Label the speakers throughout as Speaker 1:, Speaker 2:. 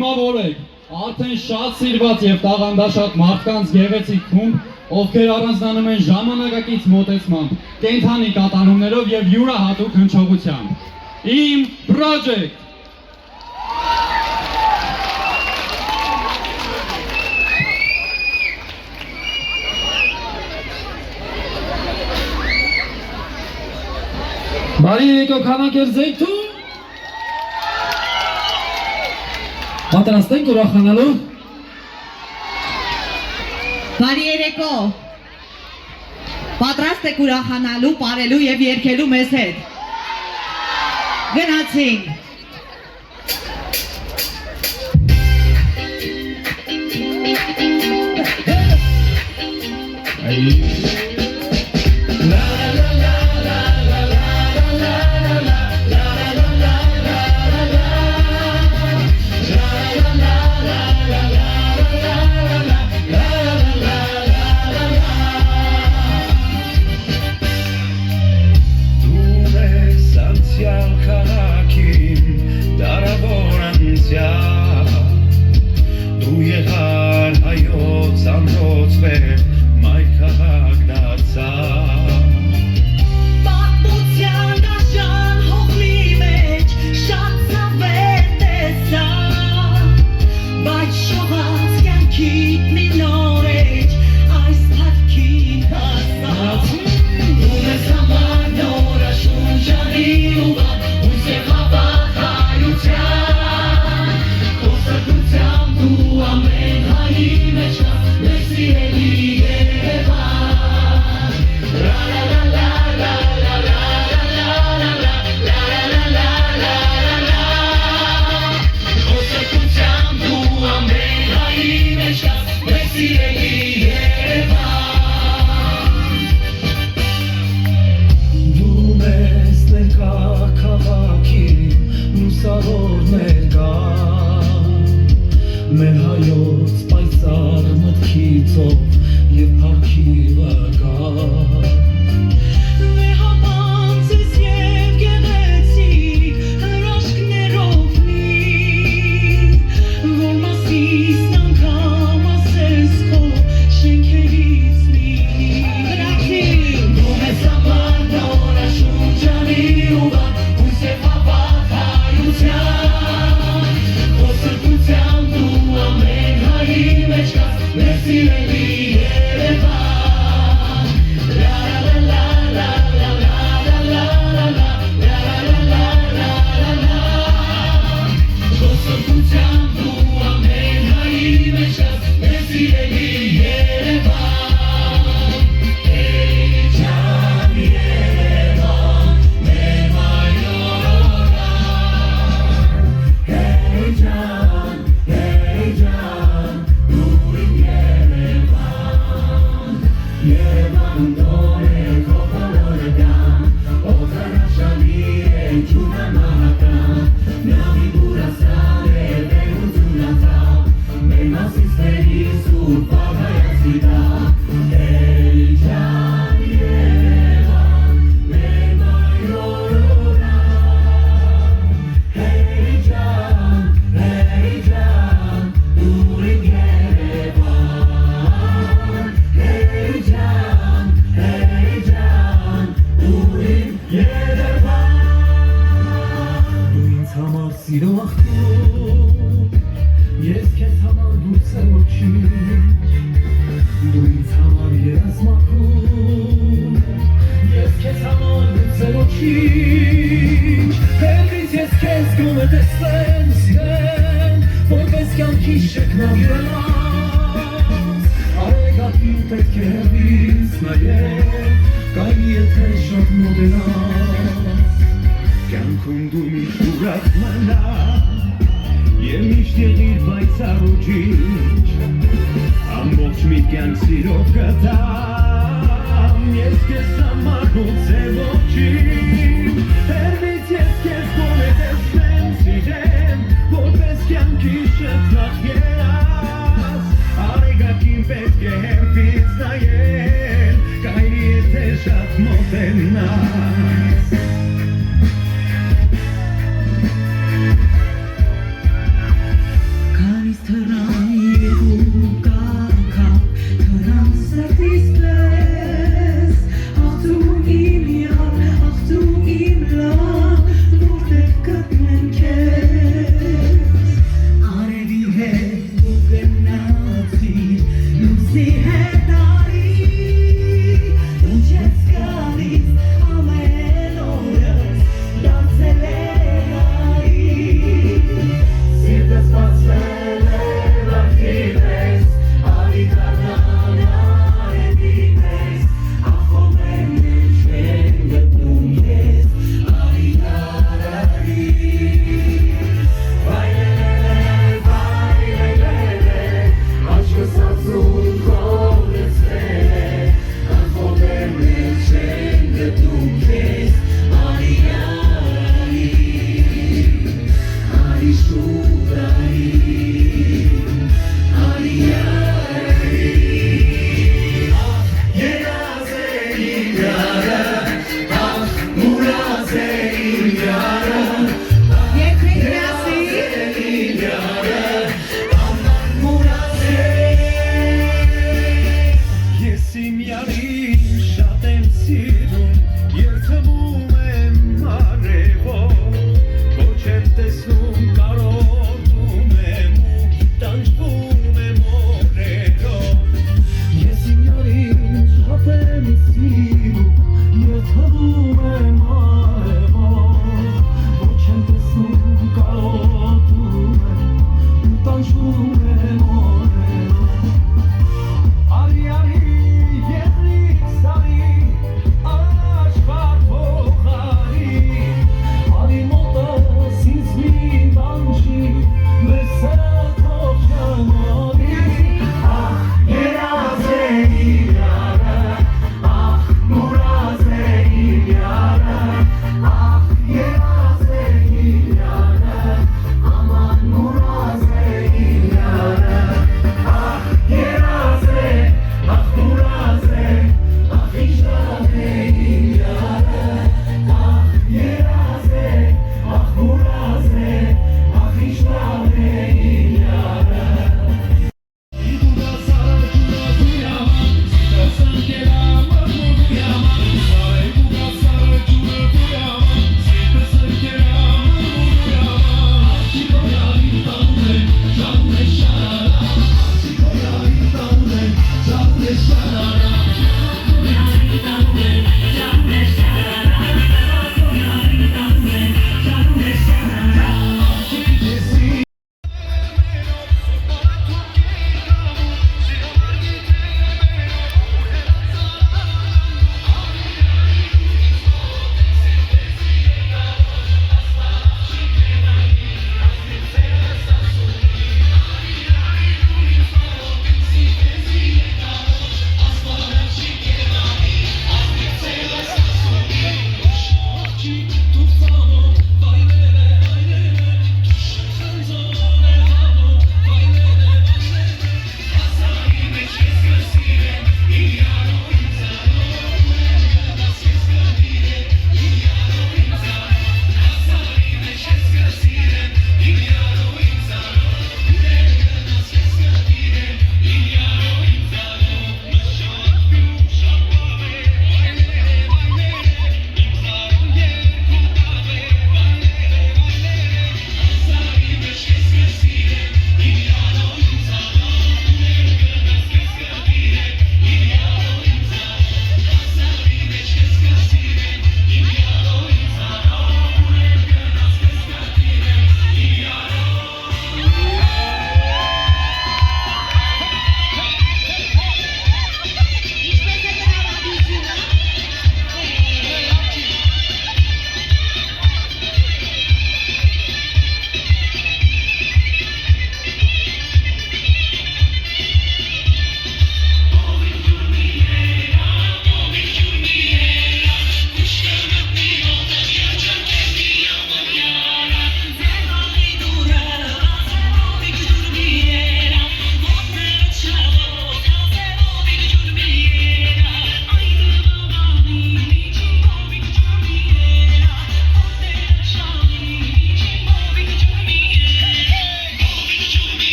Speaker 1: Դիմավորեք արդեն շատ սիրված և տաղանդաշատ մարդկանց գեղեցիկ խումբ, ովքեր առանձնանում են ժամանակակից մոտեցմամբ, կենդանի կատարումներով և յուրահատուկ հնչողությամբ։ Իմ Project!
Speaker 2: Բարի եկո քանանքեր Զեյթուն։ Պատրաստ ենք ուրախանալու։
Speaker 3: Բարի երեկո։ Պատրաստ եք ուրախանալու, պարելու և երգելու մեզ հետ։ Գնացինք։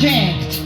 Speaker 3: project.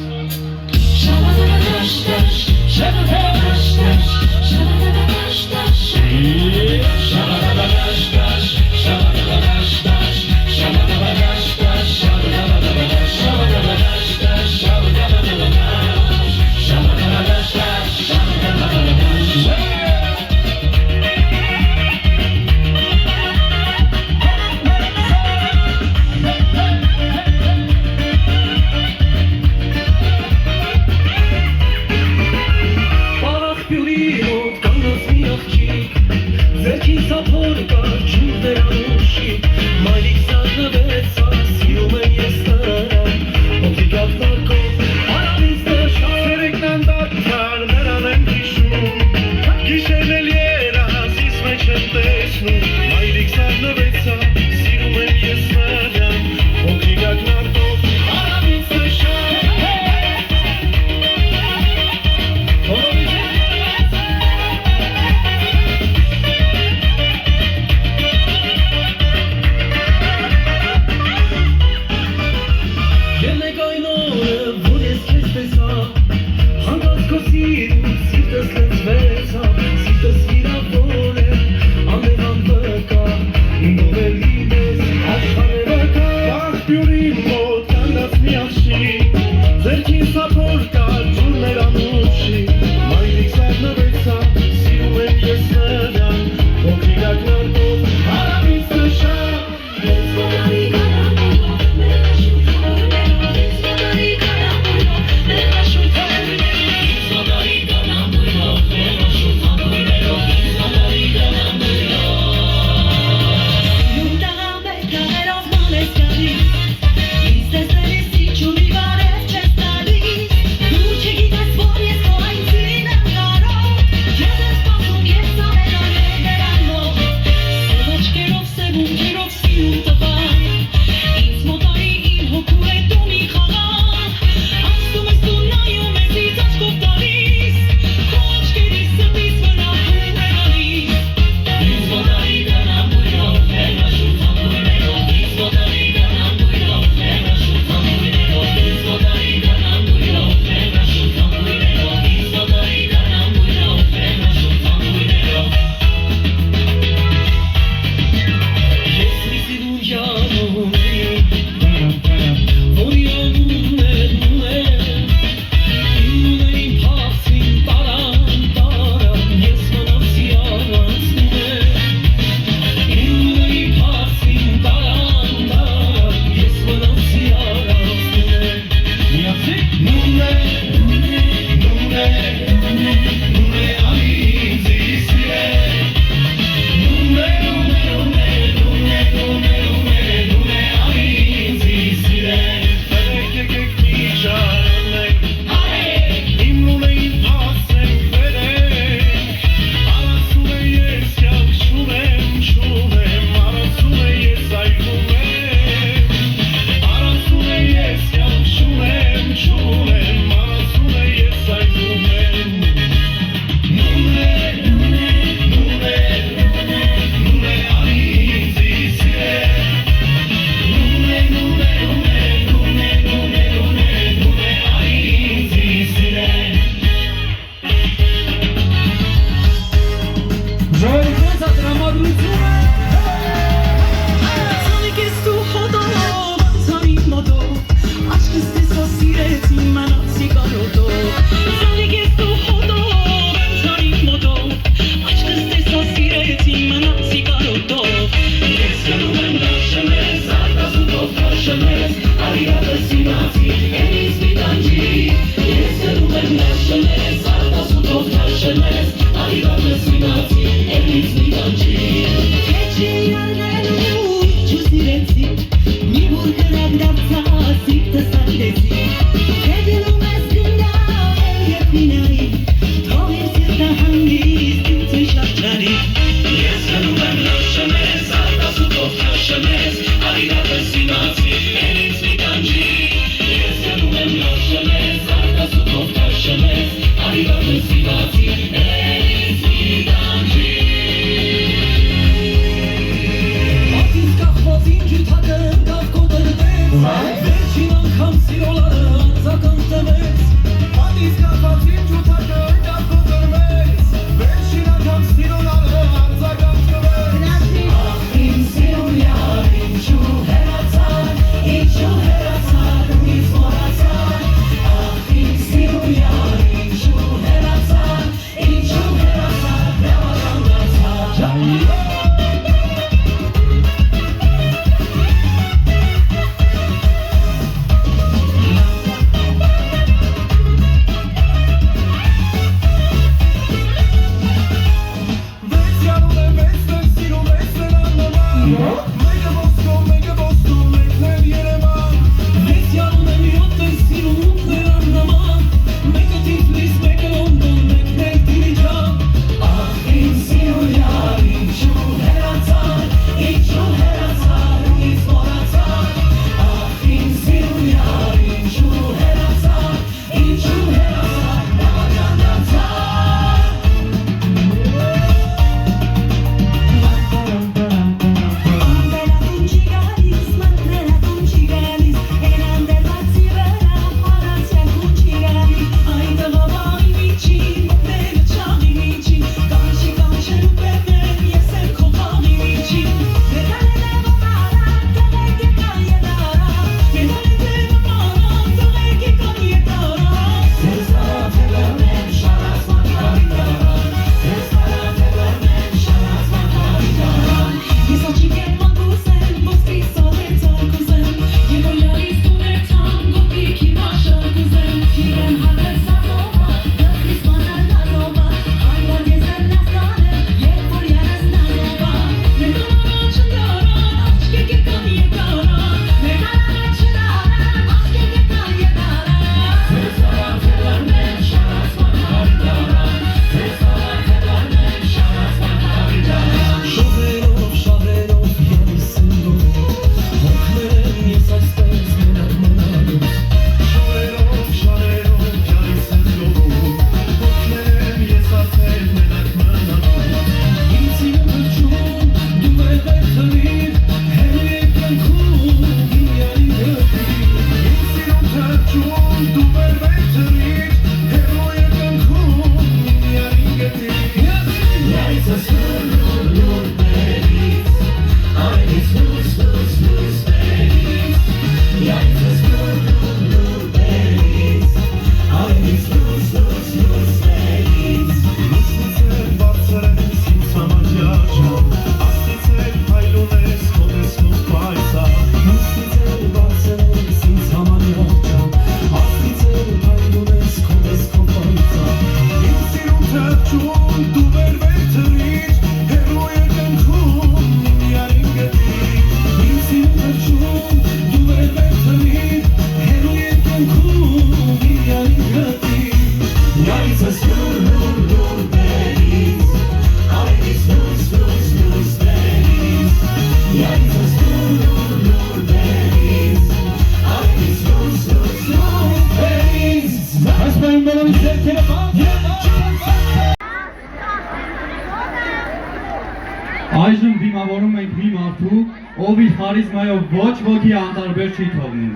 Speaker 1: դիմավորում ենք մի մարդու, ով իր խարիզմայով ոչ ոքի անտարբեր չի թողնում։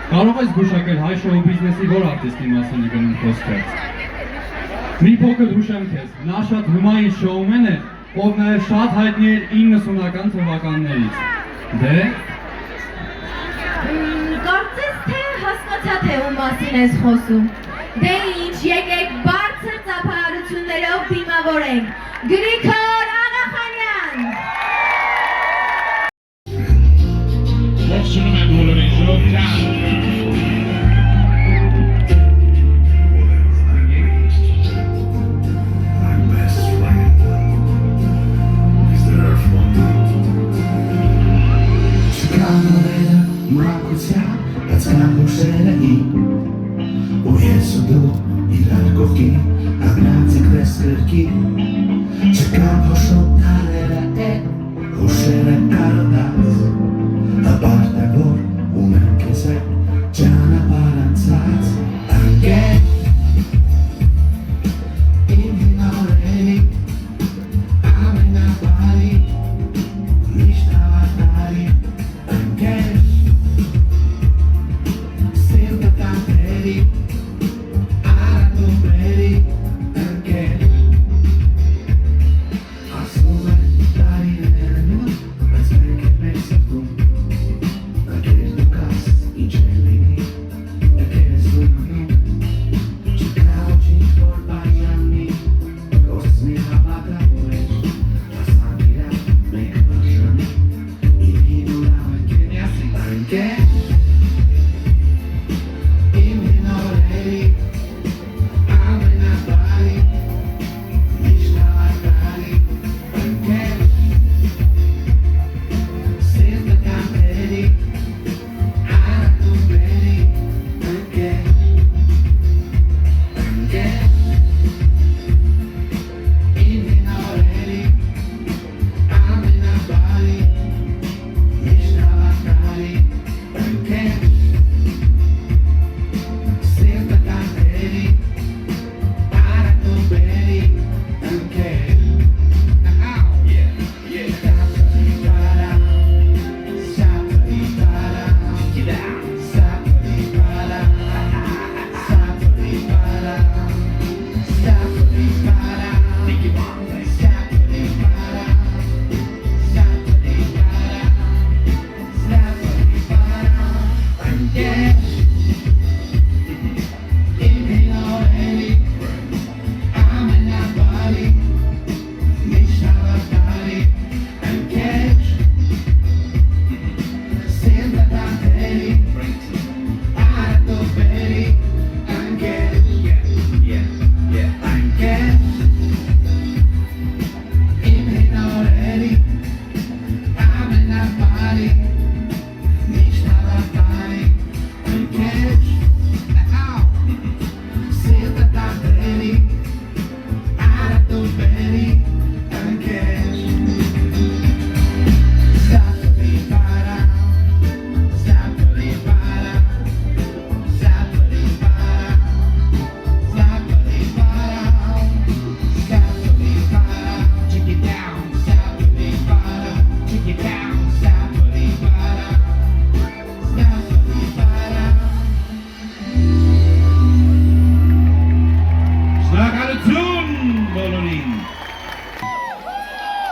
Speaker 1: Կարող ես զգուշակել հայ շոու բիզնեսի որ արտիստի մասին է գնում խոսքը։ Մի փոքր հուշեմ քեզ, նա շատ հմային շոումեն է, ով նաև շատ հայտնի էր 90-ական թվականներից։ Դե։
Speaker 4: Կարծես թե հասկացա թե ում մասին ես խոսում։ Դե ինչ, եկեք բարձր ծափահարություններով դիմավորենք։ Գրիգոր Աղախանյան։
Speaker 5: Ողջունում եմ բոլորին, ժողովուրդ։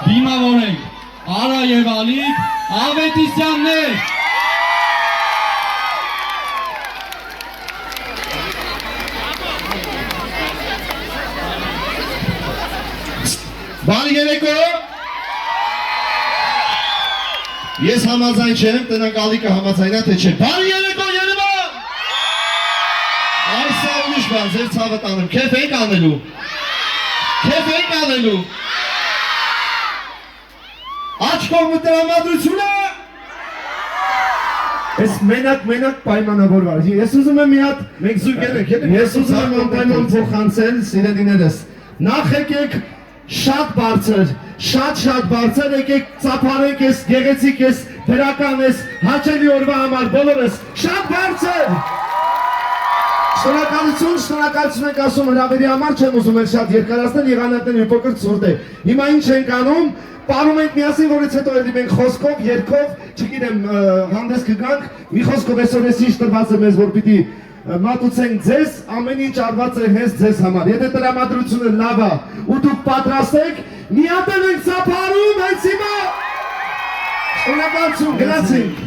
Speaker 1: Դիմավորենք Արա եւ Ալիկ Ավետիսյաններ։
Speaker 6: Բարի երեկո։ Ես համաձայն չեմ, տնակ Ալիկը համաձայնա թե չէ։ Բարի երեկո Երևան։ Այս է ուրիշ բան, ձեր ցավը տանեմ։ Քեֆ եք անելու։ Քեֆ եք անելու։ Աչքով տրամադրությունը։
Speaker 7: Ես մենակ պայմանավորված։ Ես ուզում եմ մի հատ
Speaker 6: Մենք զույգեր ենք, էլի։
Speaker 7: Ես ուզում եմ անպայման փոխանցել սիրելիներս։ Նախ եկեք շատ բարձր եկեք ծափարեք ես, գեղեցիկ ես, դրական ես, հաճելի օրվա համար բոլորս շատ բարձր։ Շնորհակալություն ենք ասում հրավերի համար, չեմ ուզում էլ շատ երկարացնել, եղանակները մի փոքր ցուրտ է։ Հիմա ինչ ենք անում, պարում ենք միասին, որից հետո էլի մենք խոսքով, երգով, չգիտեմ, հանդես կգանք, մի խոսքով այսօր էս ինչ տրված է մեզ, որ պիտի մատուցենք ձեզ, ամեն ինչ արված է հենց ձեզ համար։ Եթե տրամադրությունը լավ է ու դուք պատրաստ եք, մի հատ էլ ենք ծափարում հենց հիմա։ Շնորհակալություն, գնացինք։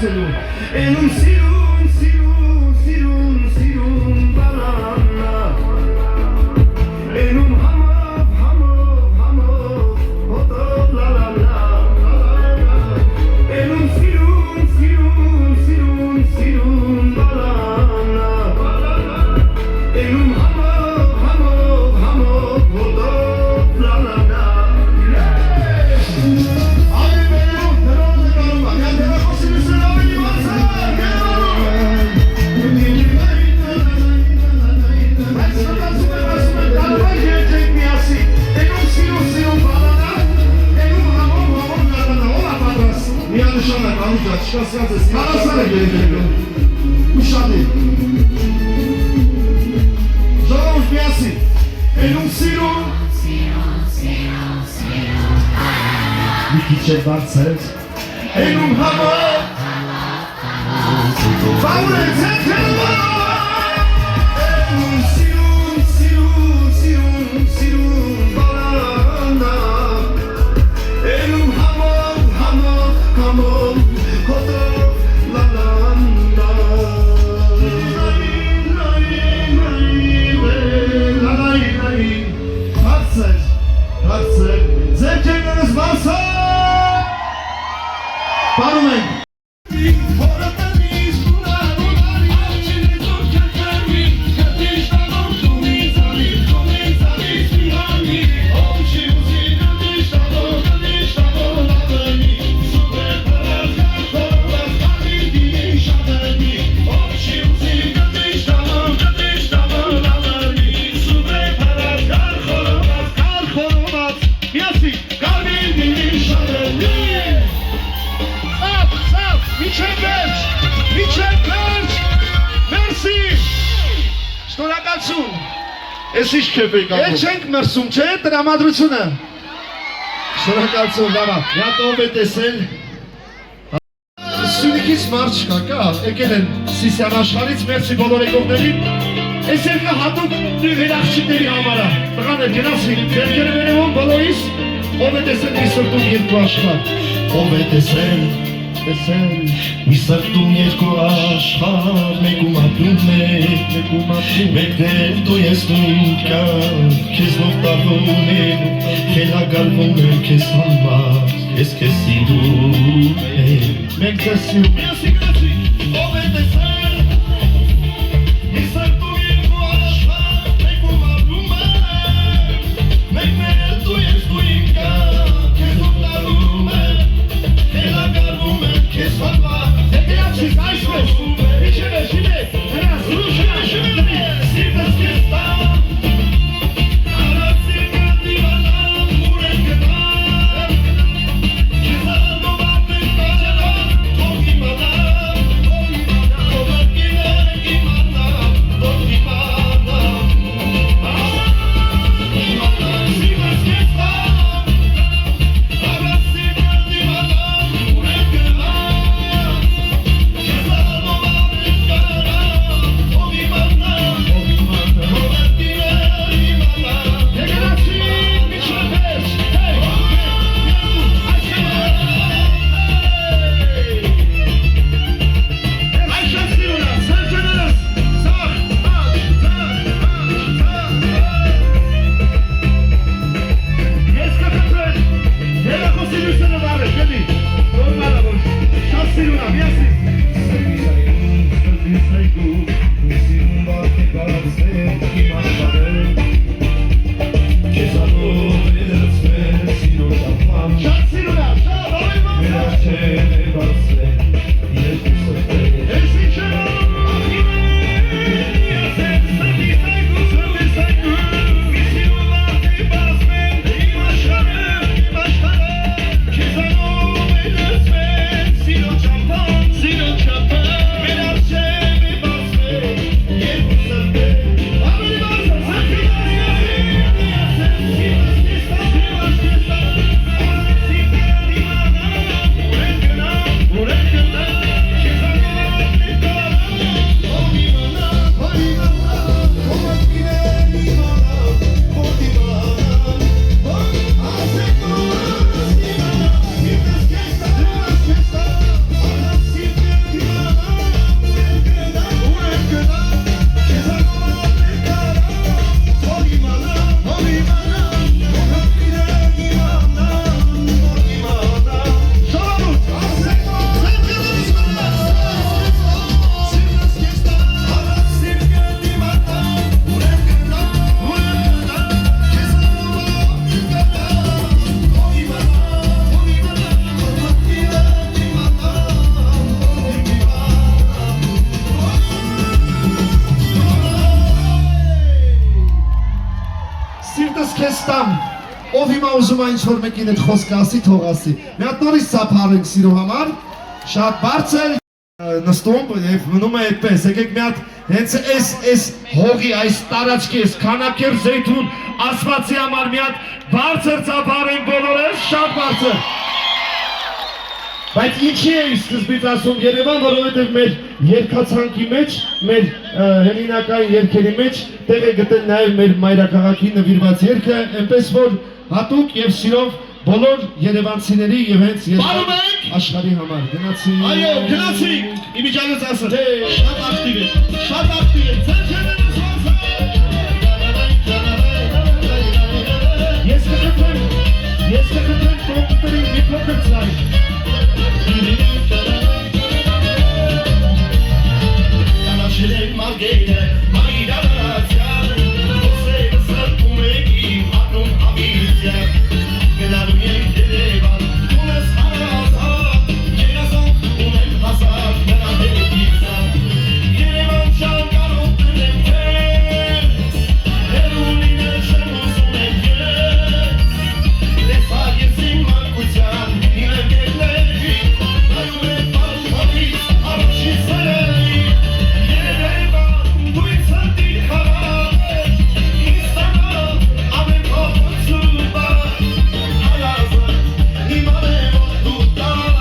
Speaker 7: հարցելու Էնում սիրուն բանանա Էնում համով հոտով լալալա Էնում սիրուն բանանա Էնում համով հոտով լալալա Միանշանակ անուջա, չկասյաց ես, հարասար է գերեգերգել, ուշանի Ժողովուրդ միասին, էնում սիրուն Մի քիչ է բարձր Էնում համով Բաուր է ձեթելու Էնում սիրուն բանանա Էնում համով հոտով լալանա Հարցեր ձեր կենգնս վասա Պարում ենք
Speaker 6: Ես ինչ կեվ եք անում։
Speaker 7: Ետ չենք մրսում, չէ, տրամադրությունը։ Շնորհակալություն, լավա։
Speaker 6: Միատ ով է տեսել։
Speaker 7: Սյունիքից մարդ չկա, կա, եկել են Սիսյան աշխարից, մերսի բոլոր եկողներին։ Ես երկը հատուկ նույն աղջիկների համարա։ Տղաներ, գնացին, ձերքերը վերևում բոլորիս, ով է տեսել մի սրտում երկու աշխար։
Speaker 6: Ով է տեսել։ Մի սրտում երկու աշխար, մեկում ապրում է, մեկներ դու ես նույնքա, քեզ նով տարվում է, խելագարվում է քեզ համար, ես քեզ սիրում է,
Speaker 7: Մենք ձեզ սիրում ենք։
Speaker 6: ով է տեսել, մի սրտում երկու աշխար, մեկում ապրում է, մեկներ դու ես նույնքա, քեզ նով տարվում է, խելագարվում է քեզ համար,
Speaker 7: Եկելացիք այսպես, իչև է, շիվե, հրաս, ռուշը, շիվե,
Speaker 6: սիրտս քեզ տամ, արասիկը դիվանամ, ուր են գնամ, քեզ ալնով ապեն տաճելամ, թող իմանամ, թող ակիներ իմանամ, թող իմանամ, սիրտս քեզ տամ, արասիկը դիվանամ, ուր են գնամ, քեզ ալնով
Speaker 7: քեզ տամ, ով հիմա ուզում է ինչ-որ մեկին այդ խոսքը ասի, թող ասի։ Մի հատ նորից ծափարենք սիրո համար, շատ բարձր նստում և մնում է այդպես, եկեք մի հատ հենց այս հողի, այս տարածքի, այս քանակեր զեյթուն ասվածի համար մի հատ բարձր ծափարենք բոլորս, շատ բարձր։ Բայց ինչի է սկզբից ասում Երևան, որովհետև մեր երկացանկի մեջ, մեր հեղինակային երգերի մեջ տեղ է գտել նաև մեր մայրաքաղաքի նվիրված երգը, այնպես որ հատուկ և սիրով բոլոր երևանցիների և հենց աշխարհի համար գնացի։
Speaker 6: Այո, գնացինք, իմիջանից ասը, շատ ակտիվ է, շատ ակտիվ է, ձերքերներս ասը։
Speaker 7: Ես կխնդրեմ կոմպուտերին մի փոքր ձայն։
Speaker 6: Կանաչել են մարգերը, մայրացյան, ոսերը սրտում եք իմ հատում հավիզյան, գնալում ենք Երևան, ունես հարազատ, երազանք ունեմ հասակ, նրա հետիզան, Երևան շան կարող տնեմ քեզ, հերունիներ շեմ ուզում եք ես, լեսար ես իմ մանկության, իմ եկերների, նայում եք պարում հավիզ, առաջի սրելի, Երևան, դու ինձ հնդի խաղար, ինձ տանալ, ամեն փոխություն բար, հարազատ, իման է որ դու տար,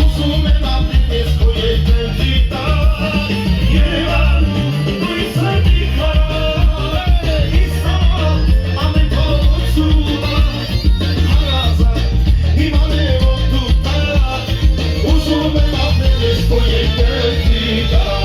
Speaker 6: ուզում եմ ապրել ես քո երկրի տար, Երևան, դու ինձ հնդի խաղար, ինձ տանալ, ամեն փոխություն բար, հարազատ, իման է որ դու տար, ուզում եմ ապրել ես քո երկրի տար։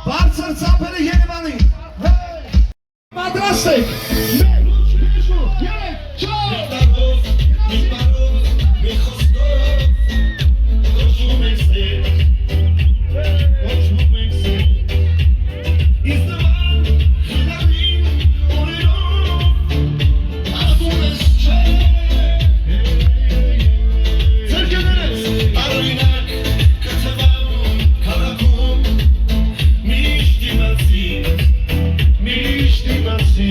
Speaker 7: Բարձր ծափերը Երևանի։ Պատրաստ եք։
Speaker 6: Միշտ իմացի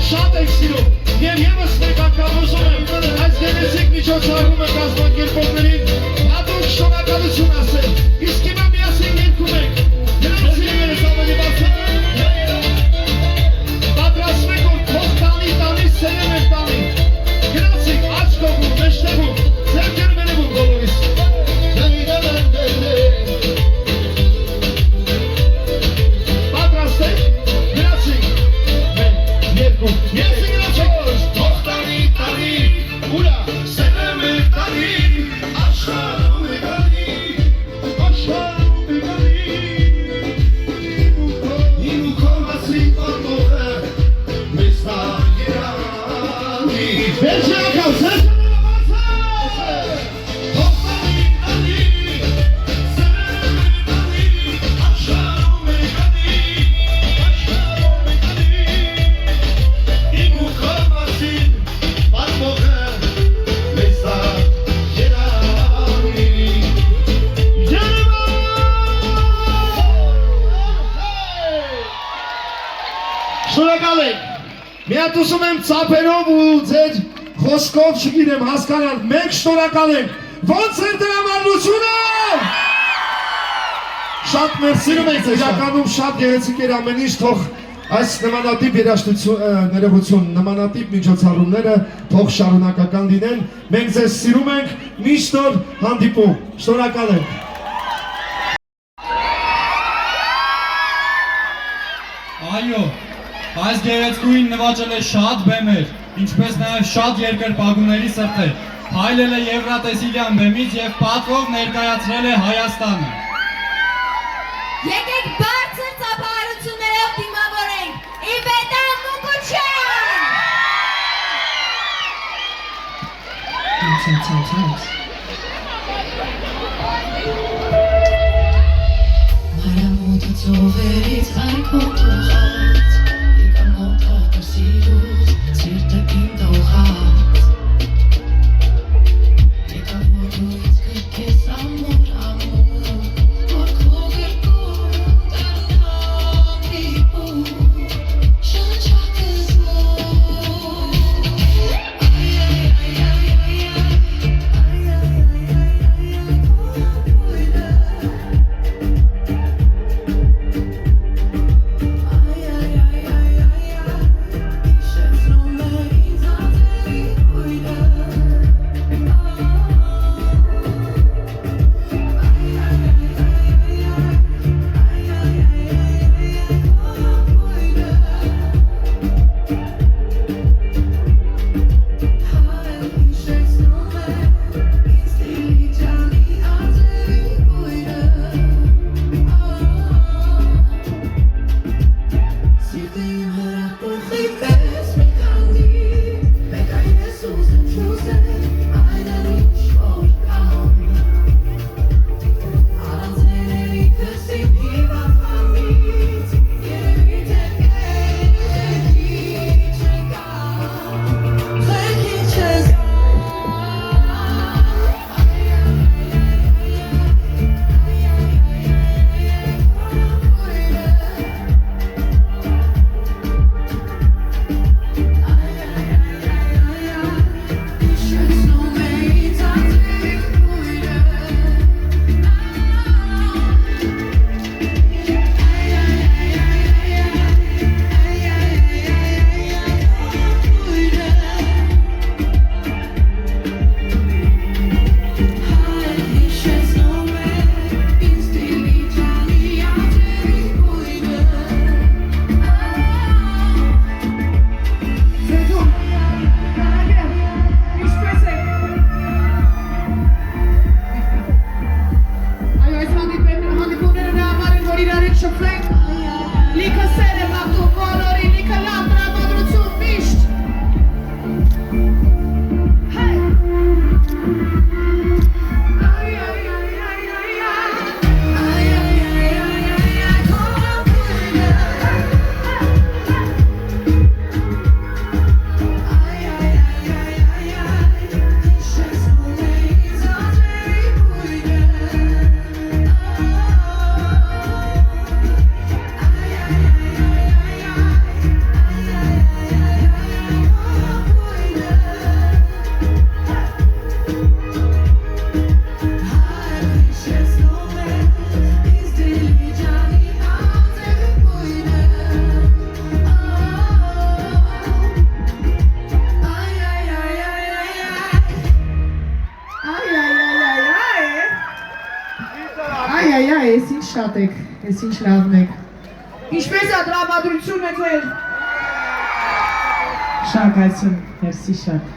Speaker 7: շատ եք սիրում եւ եւս մեկ անգամ ուզում եմ այս գեղեցիկ միջոցառումը կազմակերպողներին հատուկ շնորհակալություն ասել իսկ հիմա միասին երգում ենք գնացի ես ավելի բարձր պատրաստվեք որ փող տանի սերեմ եք տանի գնացի աչք կողում մեջտեղում ձեռքերը մենևում բոլորիս պատրաստեք գնացի երկու ես գնացի թողտանի տանի ուրա սերեմ եք տանի աշխարհում եք տանի Իմ կողմասի պատողը մեզ տագերանի Վերջի ակավ սերտները բացը Թողտանի տանի սերեմ եք տանի աշխարհում եք տանի Իմ կողմասի պատողը մեզ տագերանի Շնորհակալ եք։ Մի հատ ուզում եմ ծափերով ու ձեր խոսքով չգիտեմ հասկանալ, մենք շնորհակալ ենք։ Ոնց է տրամադրությունը։ Շատ մերսիում եք, իրականում շատ գեղեցիկ էր ամեն ինչ, թող այս նմանատիպ երաժշտություն, նմանատիպ միջոցառումները թող շարունակական լինեն։ Մենք ձեզ սիրում ենք, միշտ օր հանդիպում։ Շնորհակալ ենք։
Speaker 1: Այո, այս գեղեցկուհին նվաճել է շատ բեմեր, ինչպես նաև շատ երկրպագուների սրտեր, փայլել է Եվրատեսիլյան բեմից և պատվով ներկայացրել է Հայաստանը։
Speaker 4: Եկեք բարձր ծափահարություններով դիմավորենք Իվետա Մուկուչյան։
Speaker 5: Մարամոտը ծովերից այքոն թողած Եկա մոտակը սիրուց, սիրտը իմ դողած Եկա որդուից կրկես ամոր Որ քո գրկում դառնամ իպում Շնչակը զոր
Speaker 3: եք, ես ինչ լավն եք։ Ինչպես է տրամադրությունը ձեր։ Շնորհակալություն, մերսի շատ։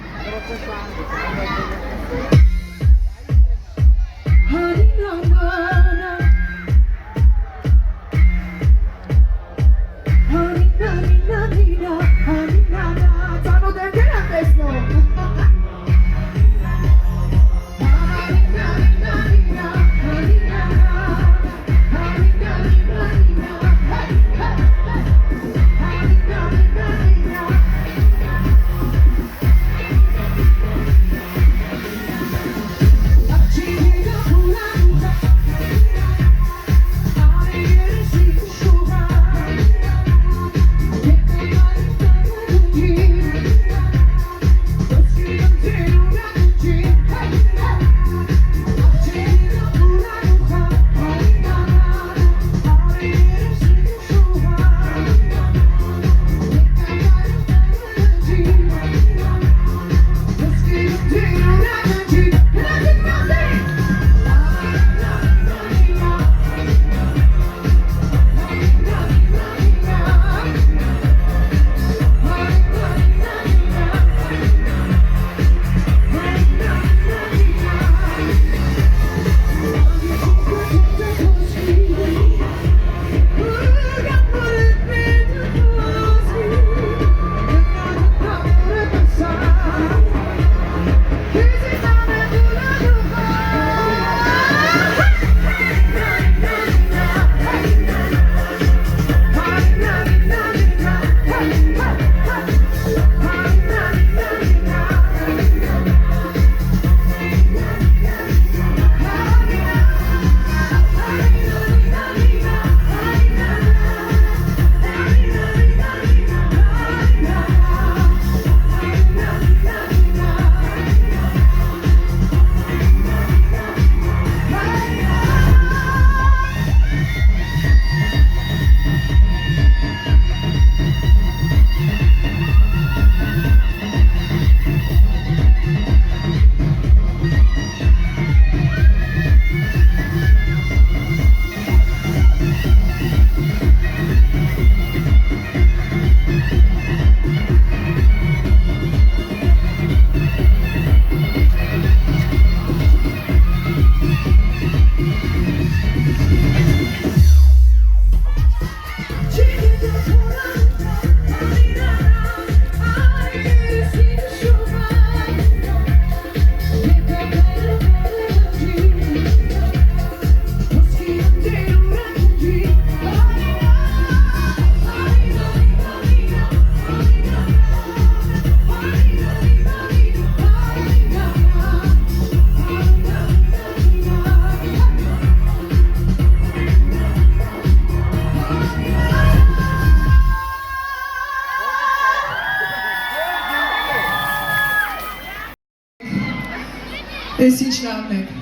Speaker 3: Ես ինչ լավն եք։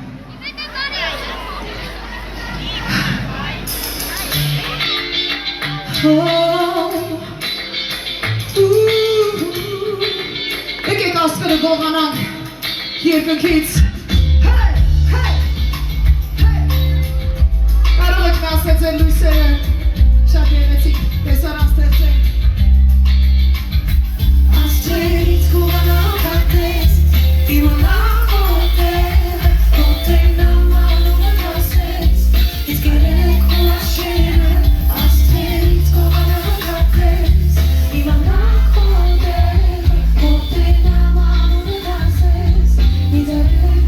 Speaker 3: Եկեք աստղերը գողանանք երկնքից։ Կարող եք ասել ձեր լույսերը շատ գեղեցիկ տեսարան ստեղծենք։
Speaker 5: Աստղերից գողանանք ակես, իմանանք Either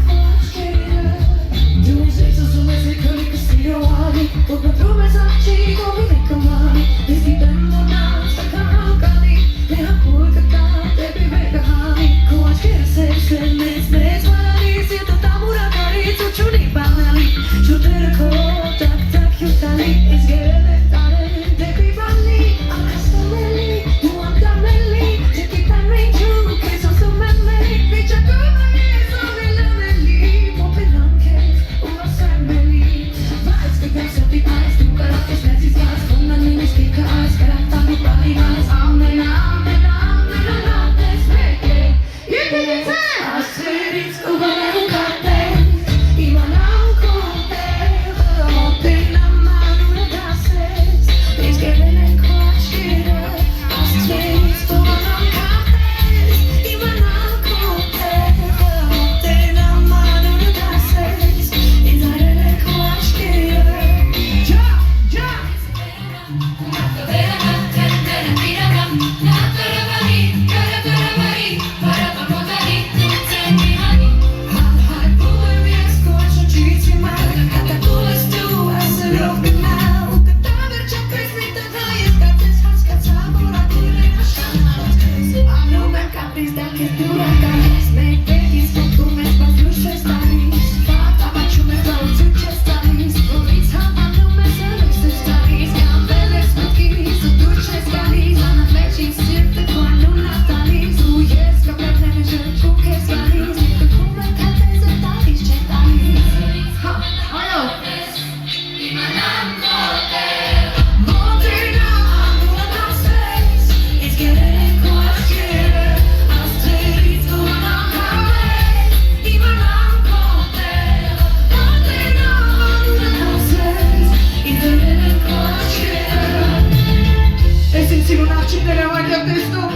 Speaker 3: Սիրուն աղջիկները վայնյով տեսնում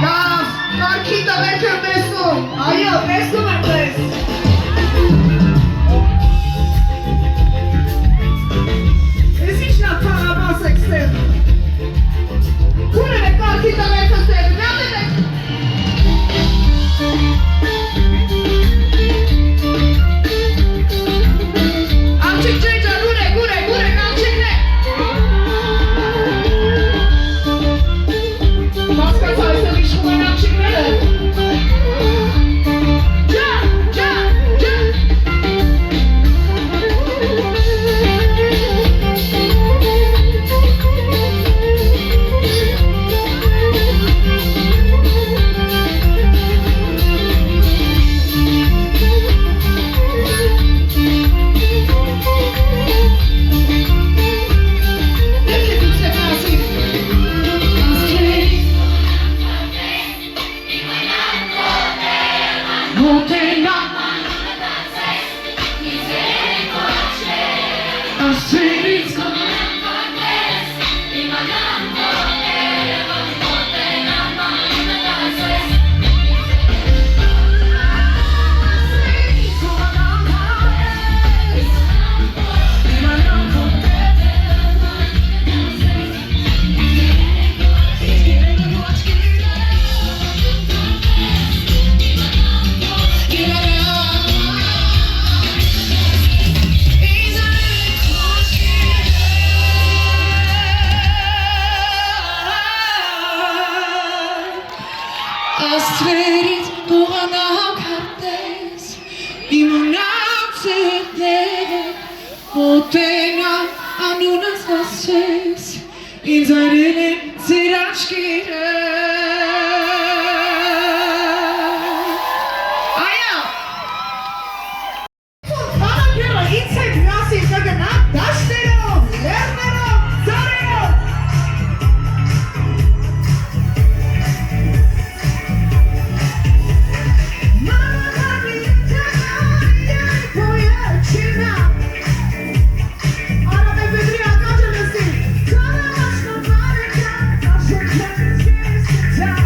Speaker 3: Լավ, կարգի տղերք եմ տեսնում Այո, տեսնում եմ տես Ես ինչ նա թաղաբաս եք ստեղ Կուրև եք կարգի տղերքը ստեղ, նյատել եք Աղջիկ ջեջան, ուր եք, աղջիկն եք Հասկացա այստեղ իշխում են աղջիկները
Speaker 5: Աստղերից հողանակ հատես, իմանակ ծետները, մոտենա անունս ասես, ինձ այրել են ձեր աչքերը Այո Բանակերը ինձ հետ միասին կգնանք դաշտերով, լեռներով, ծառերով Yeah.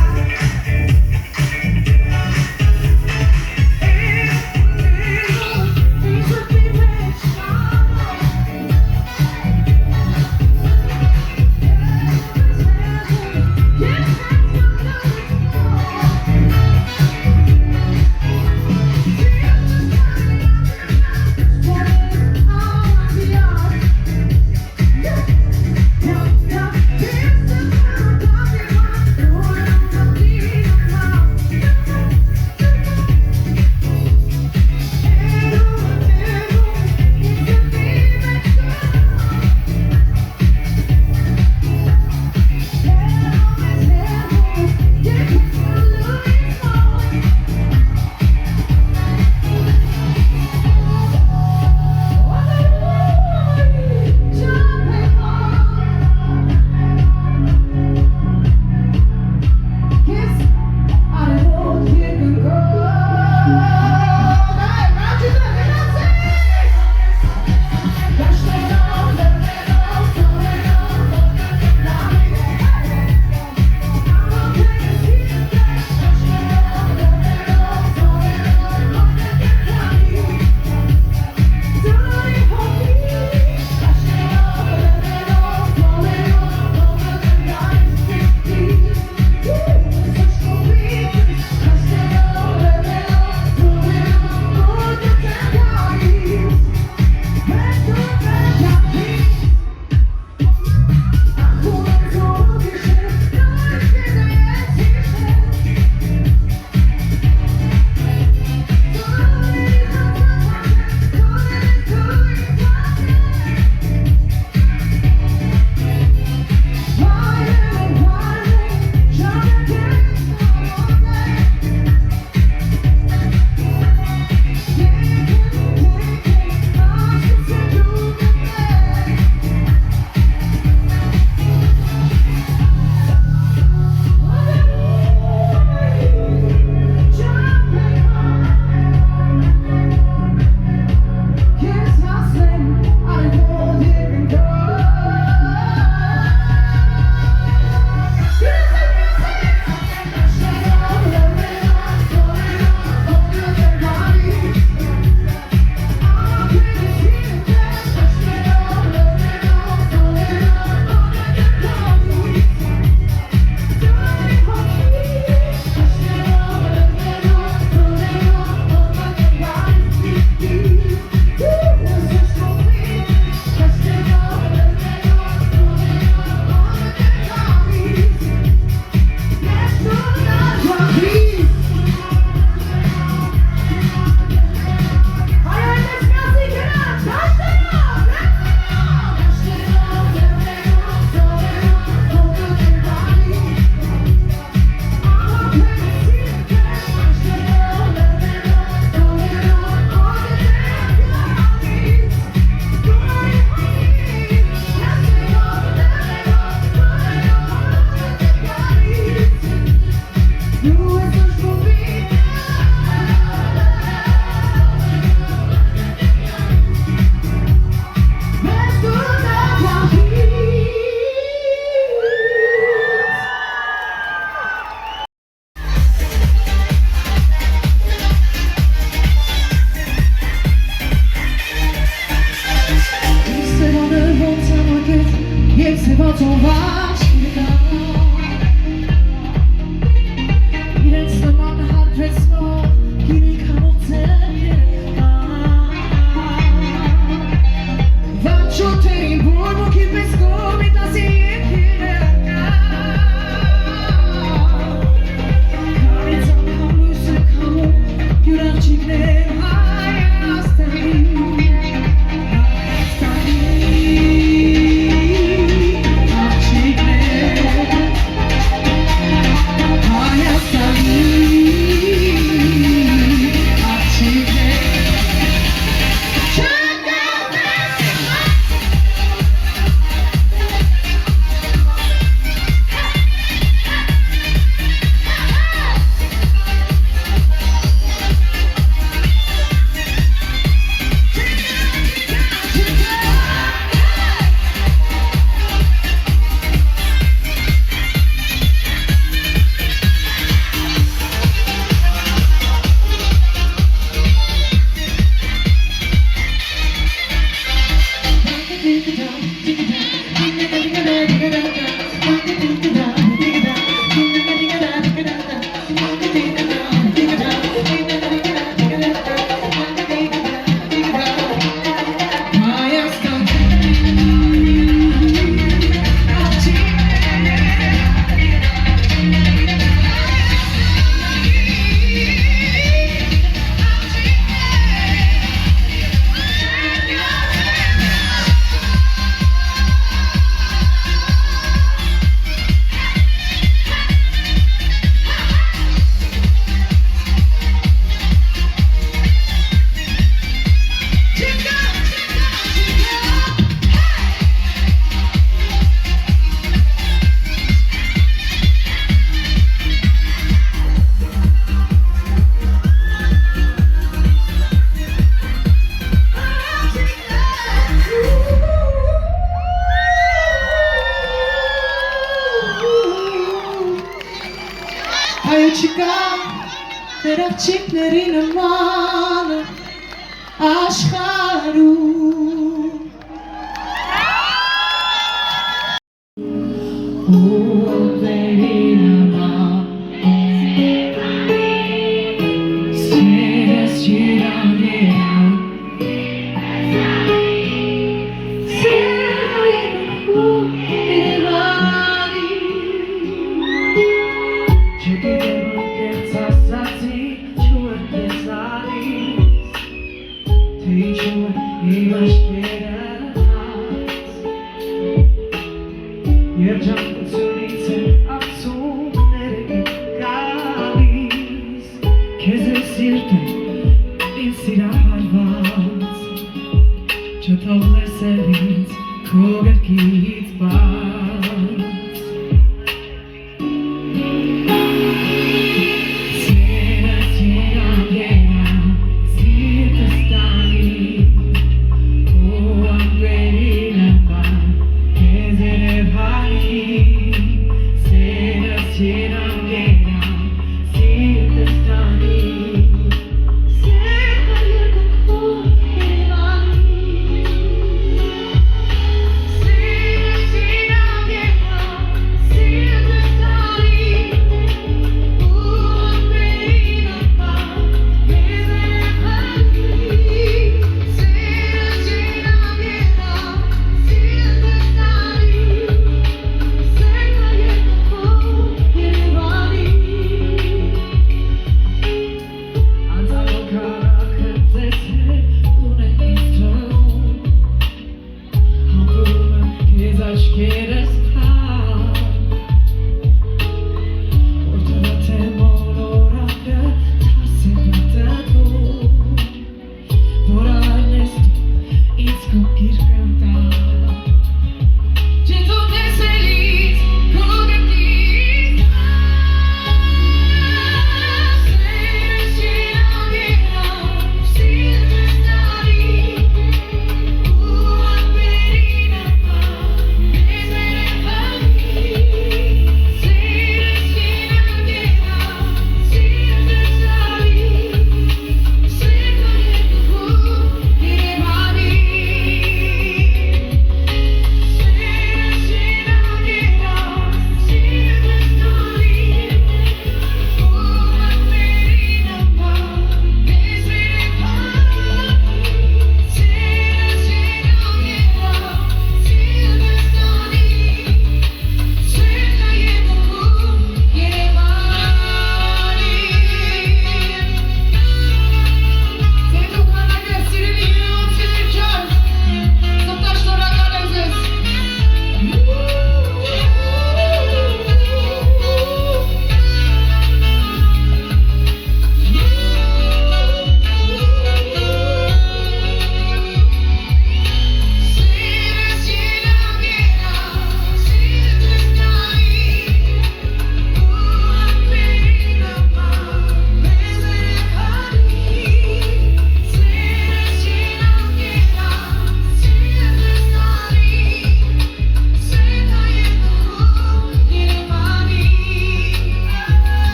Speaker 5: հայը չկա մեր աղջիկների նման աշխարհում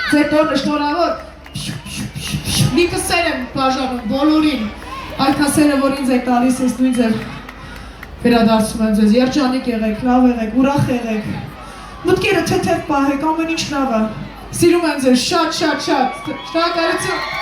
Speaker 5: Ձեր տոնը շնորհավոր։ Լիքը սեր եմ բաժանում բոլորին։ Այդքան սերը, որ ինձ եք տալիս, ես նույն ձև վերադարձում եմ ձեզ։ Երջանիկ եղեք, լավ եղեք, ուրախ եղեք։ Մտքերը թեթև պահեք, ամեն ինչ լավ է։ Սիրում եմ ձեզ շատ։ Շնորհակալություն։